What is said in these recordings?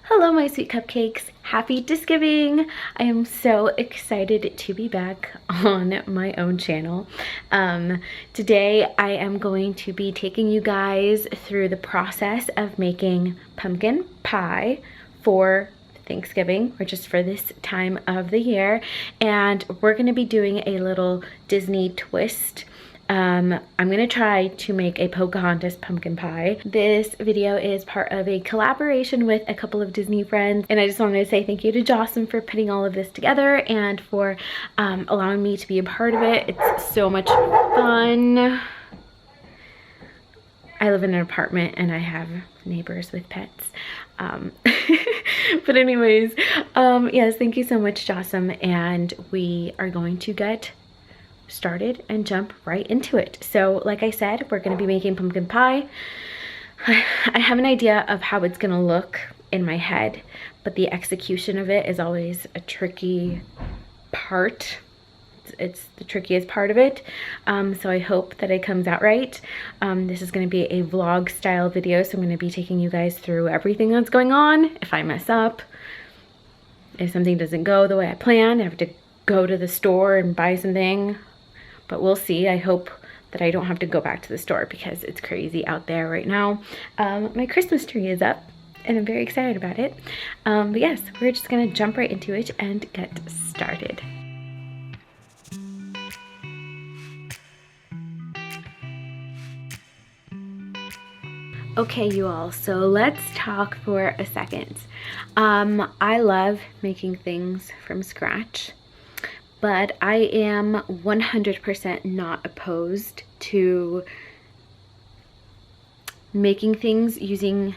Hello my sweet cupcakes, happy Disgiving! I am so excited to be back on my own channel. Today I am going to be taking you guys through the process of making pumpkin pie for Thanksgiving, or just for this time of the year, and we're going to be doing a little Disney twist. I'm gonna try to make a Pocahontas pumpkin pie. This video is part of a collaboration with a couple of Disney friends, and I just wanted to say thank you to Jasem for putting all of this together and for allowing me to be a part of it. It's so much fun. I live in an apartment and I have neighbors with pets. But anyways, yes, thank you so much, Jasem, and we are going to get started and jump right into it. So like I said, we're going to be making pumpkin pie. I have an idea of how it's going to look in my head, but the execution of it is always a tricky part. It's the trickiest part of it. So I hope that it comes out right. This is going to be a vlog style video, so I'm going to be taking you guys through everything that's going on. If I mess up, if something doesn't go the way I planned, I have to go to the store and buy something. But we'll see. I hope that I don't have to go back to the store because it's crazy out there right now. My Christmas tree is up and I'm very excited about it. But yes, we're just gonna jump right into it and get started. Okay, you all, so let's talk for a second. I love making things from scratch, but I am 100% not opposed to making things using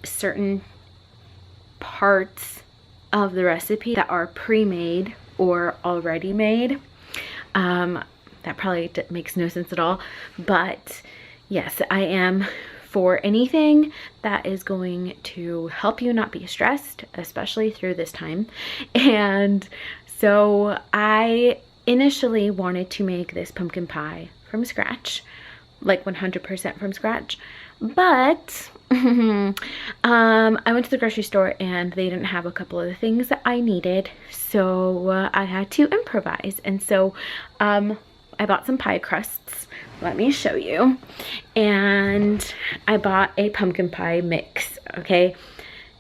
certain parts of the recipe that are pre-made or already made. That probably makes no sense at all, but yes, I am for anything that is going to help you not be stressed, especially through this time. And so I initially wanted to make this pumpkin pie from scratch, like 100% from scratch, but I went to the grocery store and they didn't have a couple of the things that I needed, so I had to improvise. And so I bought some pie crusts. Let me show you. And I bought a pumpkin pie mix, okay?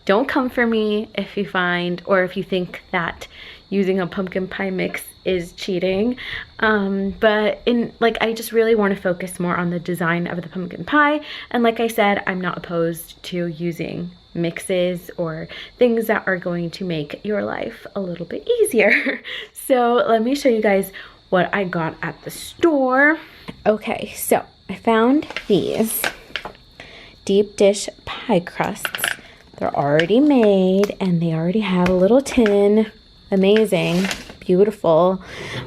Don't come for me if you find, or if you think that using a pumpkin pie mix is cheating. But I just really want to focus more on the design of the pumpkin pie. And like I said, I'm not opposed to using mixes or things that are going to make your life a little bit easier. So let me show you guys what I got at the store. Okay, so I found these deep dish pie crusts. They're already made and they already have a little tin. Amazing, beautiful.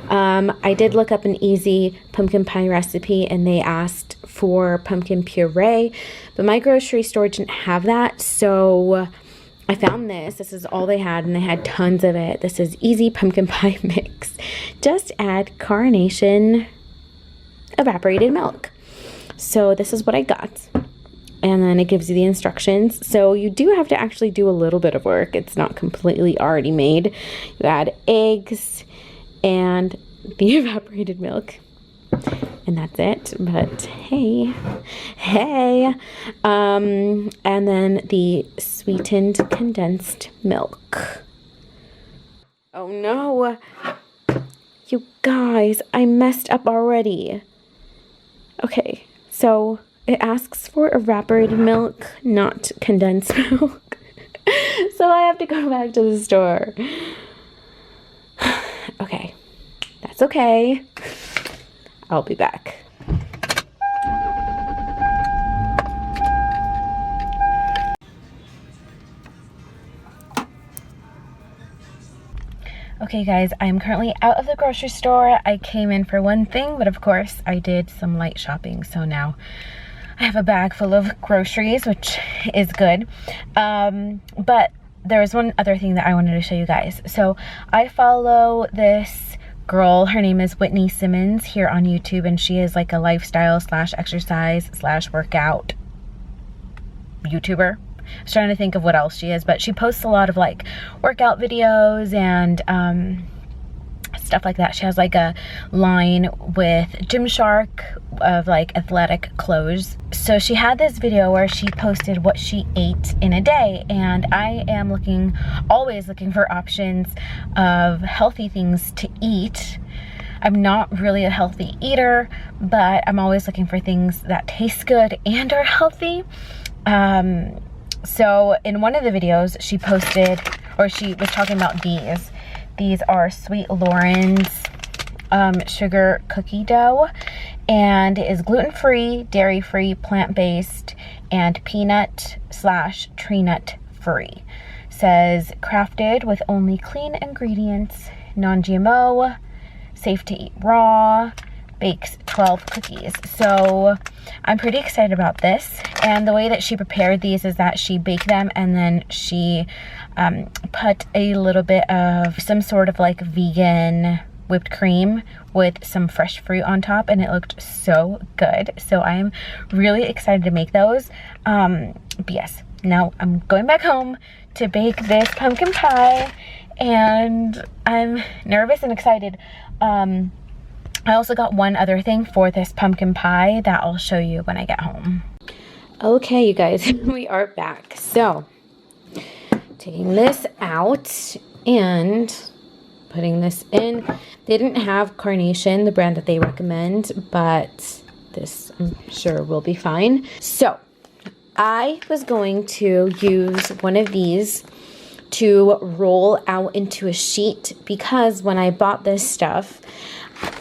I did look up an easy pumpkin pie recipe and they asked for pumpkin puree, but my grocery store didn't have that, so I found this. This is all they had, and they had tons of it. This is easy pumpkin pie mix. Just add Carnation evaporated milk. So this is what I got. And then it gives you the instructions. So you do have to actually do a little bit of work. It's not completely already made. You add eggs and the evaporated milk. And that's it. But hey. And then the sweetened condensed milk. Oh no. You guys, I messed up already. Okay, so it asks for evaporated milk, not condensed milk. So I have to go back to the store. Okay, that's okay. I'll be back. Okay guys, I'm currently out of the grocery store. I came in for one thing, but of course I did some light shopping, so now I have a bag full of groceries, which is good. But there was one other thing that I wanted to show you guys. So I follow this girl, her name is Whitney Simmons, here on YouTube, and she is like a lifestyle slash exercise slash workout YouTuber. was trying to think of what else she is, but she posts a lot of like workout videos and stuff like that. She has like a line with Gymshark of like athletic clothes. So she had this video where she posted what she ate in a day, and I am always looking for options of healthy things to eat. I'm not really a healthy eater, but I'm always looking for things that taste good and are healthy. So in one of the videos she posted, or she was talking about these. These are Sweet Lauren's sugar cookie dough, and it is gluten-free, dairy-free, plant-based, and peanut/tree nut free. Says crafted with only clean ingredients, non-GMO, safe to eat raw, bakes 12 cookies. So I'm pretty excited about this. And the way that she prepared these is that she baked them and then she put a little bit of some sort of like vegan whipped cream with some fresh fruit on top, and it looked so good. So I am really excited to make those. But yes, now I'm going back home to bake this pumpkin pie, and I'm nervous and excited. I also got one other thing for this pumpkin pie that I'll show you when I get home. Okay, you guys, we are back. So, taking this out and putting this in. They didn't have Carnation, the brand that they recommend, but this I'm sure will be fine. So, I was going to use one of these to roll out into a sheet, because when I bought this stuff,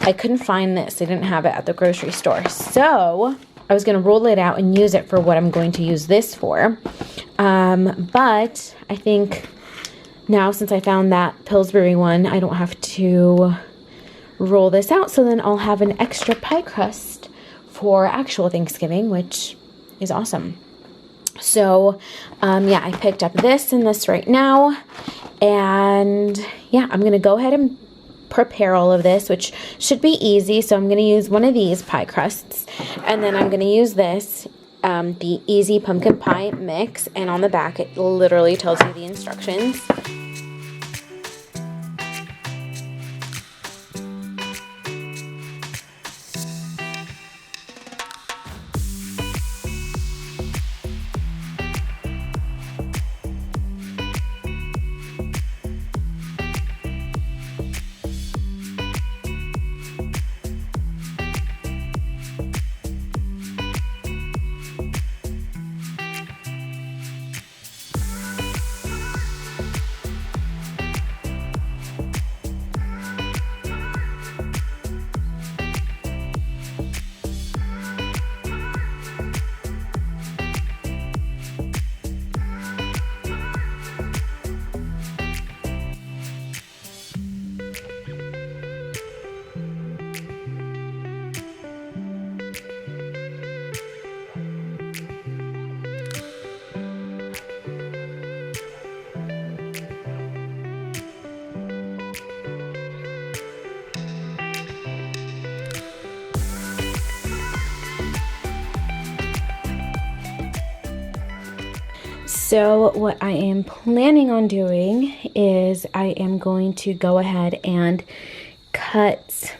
I couldn't find this. They didn't have it at the grocery store. So I was going to roll it out and use it for what I'm going to use this for. But I think now, since I found that Pillsbury one, I don't have to roll this out. So then I'll have an extra pie crust for actual Thanksgiving, which is awesome. So, yeah, I picked up this and this right now. And yeah, I'm going to go ahead and prepare all of this, which should be easy. So I'm going to use one of these pie crusts, and then I'm going to use this, the Easy Pumpkin Pie Mix, and on the back it literally tells you the instructions. So what I am planning on doing is I am going to go ahead and cut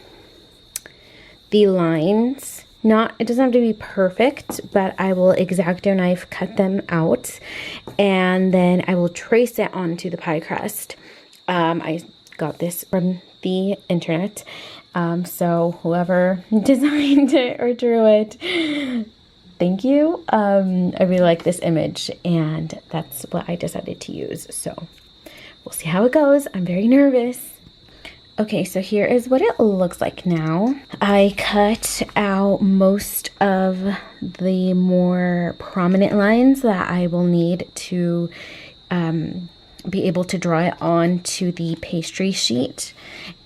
the lines. It doesn't have to be perfect, but I will X-Acto knife cut them out, and then I will trace it onto the pie crust. I got this from the internet, so whoever designed it or drew it, thank you. I really like this image, and that's what I decided to use. So we'll see how it goes. I'm very nervous. Okay, so here is what it looks like now. I cut out most of the more prominent lines that I will need to be able to draw it onto the pastry sheet.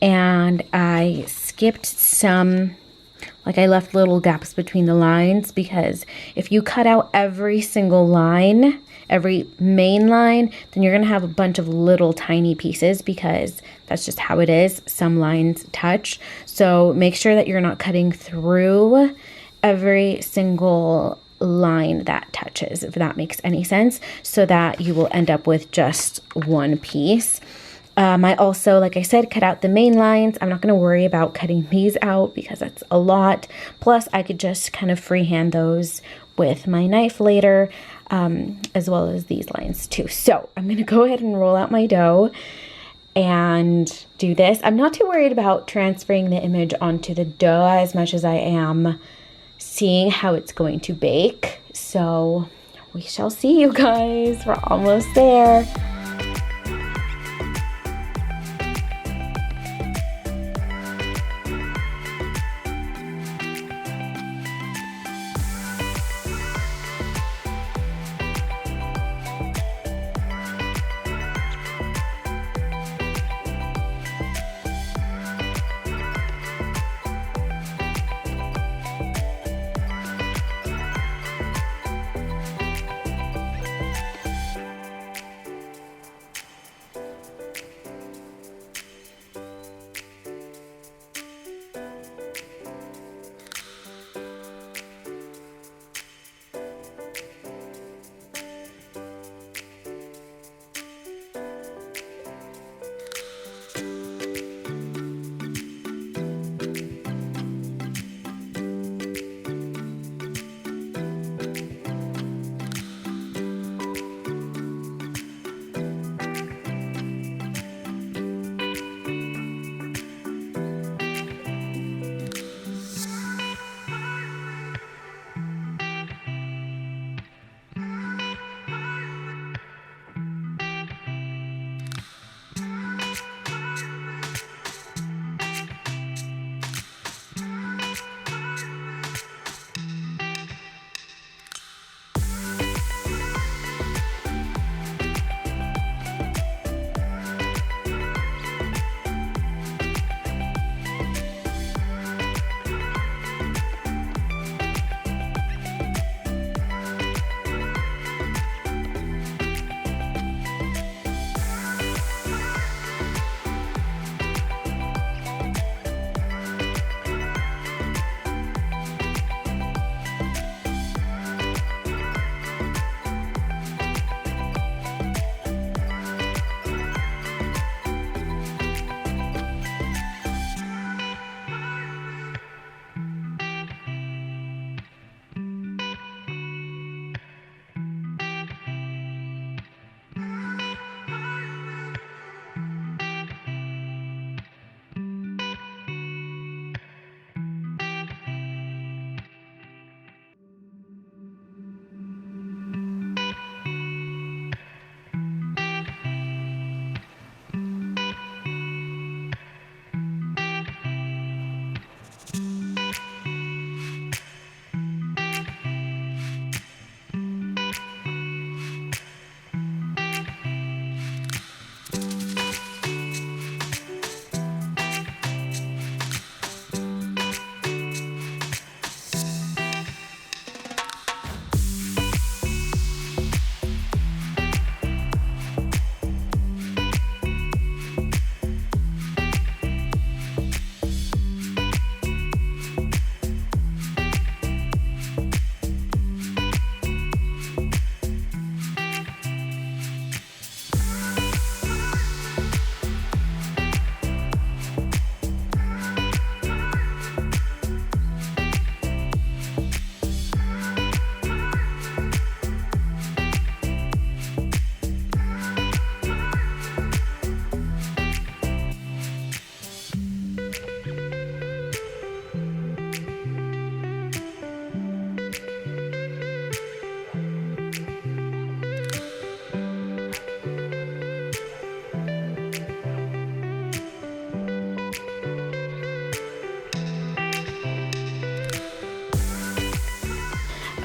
And I skipped some, like I left little gaps between the lines, because if you cut out every single line, every main line, then you're gonna have a bunch of little tiny pieces, because that's just how it is. Some lines touch. So make sure that you're not cutting through every single line that touches, if that makes any sense, so that you will end up with just one piece. I also, like I said, cut out the main lines. I'm not going to worry about cutting these out because that's a lot. Plus, I could just kind of freehand those with my knife later, as well as these lines too. So I'm going to go ahead and roll out my dough and do this. I'm not too worried about transferring the image onto the dough as much as I am seeing how it's going to bake. So we shall see, you guys. We're almost there.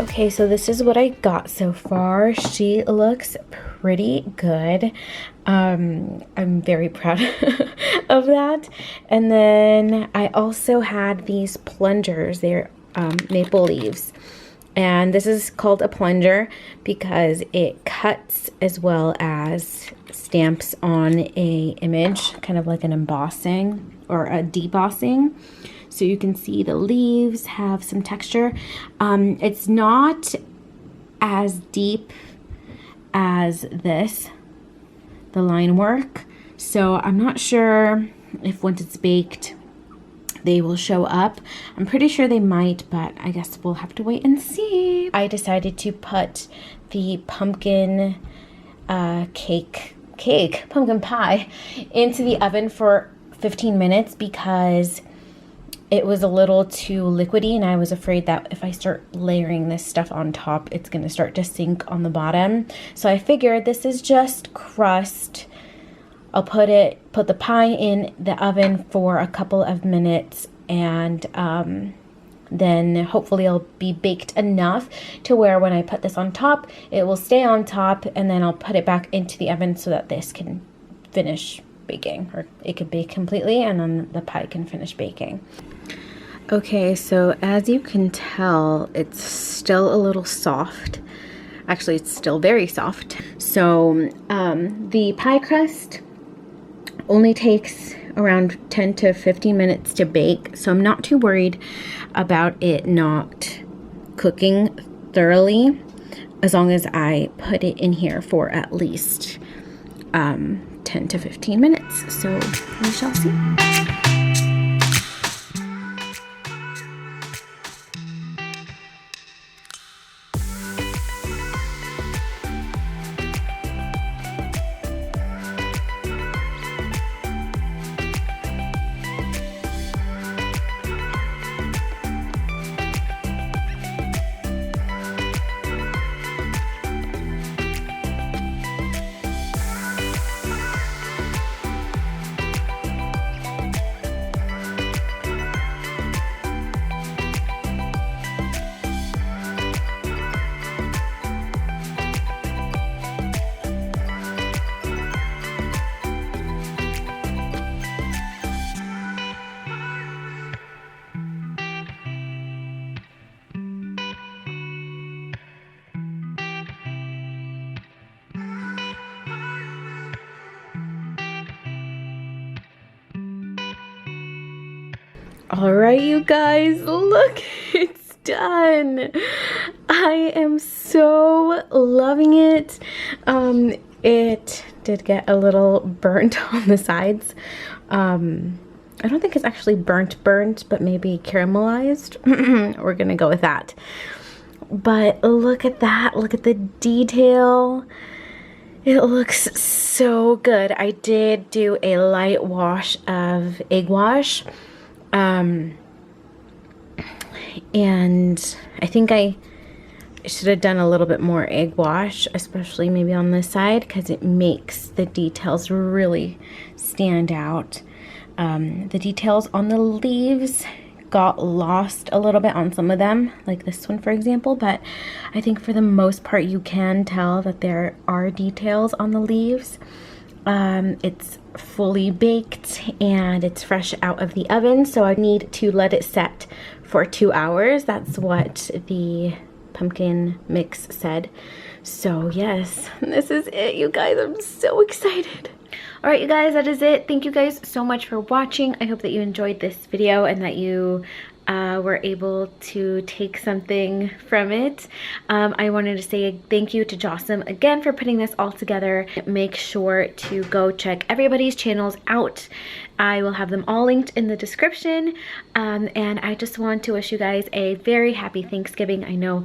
Okay, so this is what I got so far. She looks pretty good. I'm very proud of that. And then I also had these plungers. They're maple leaves. And this is called a plunger because it cuts as well as stamps on a image, kind of like an embossing or a debossing. so you can see the leaves have some texture. It's not as deep as this, the line work, so I'm not sure if once it's baked they will show up. I'm pretty sure they might, but I guess we'll have to wait and see. I decided to put the pumpkin pumpkin pie into the oven for 15 minutes because it was a little too liquidy, and I was afraid that if I start layering this stuff on top, it's gonna start to sink on the bottom. So I figured this is just crust. I'll put the pie in the oven for a couple of minutes, and then hopefully it'll be baked enough to where when I put this on top, it will stay on top, and then I'll put it back into the oven so that this can finish baking, or it could bake completely and then the pie can finish baking. Okay, so as you can tell, it's still a little soft. Actually, it's still very soft. So the pie crust only takes around 10 to 15 minutes to bake, so I'm not too worried about it not cooking thoroughly as long as I put it in here for at least 10 to 15 minutes. So we shall see. All right, you guys, look, it's done. I am so loving it. It did get a little burnt on the sides. I don't think it's actually burnt, but maybe caramelized. We're gonna go with that. But look at that, look at the detail. It looks so good. I did do a light wash of egg wash. And I think I should have done a little bit more egg wash, especially maybe on this side, because it makes the details really stand out. The details on the leaves got lost a little bit on some of them, like this one for example, but I think for the most part you can tell that there are details on the leaves. It's fully baked and it's fresh out of the oven, so I need to let it set for 2 hours. That's what the pumpkin mix said. So yes, this is it, you guys. I'm so excited. All right, you guys, that is it. Thank you guys so much for watching. I hope that you enjoyed this video and that you were able to take something from it. I wanted to say thank you to Jasem again for putting this all together. Make sure to go check everybody's channels out. I will have them all linked in the description. And I just want to wish you guys a very happy Thanksgiving. I know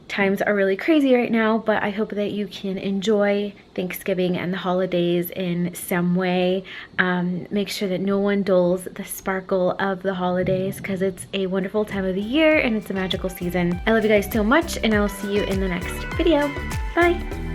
times are really crazy right now, but I hope that you can enjoy Thanksgiving and the holidays in some way. Make sure that no one dulls the sparkle of the holidays, because it's a wonderful time of the year and it's a magical season. I love you guys so much, and I will see you in the next video. Bye!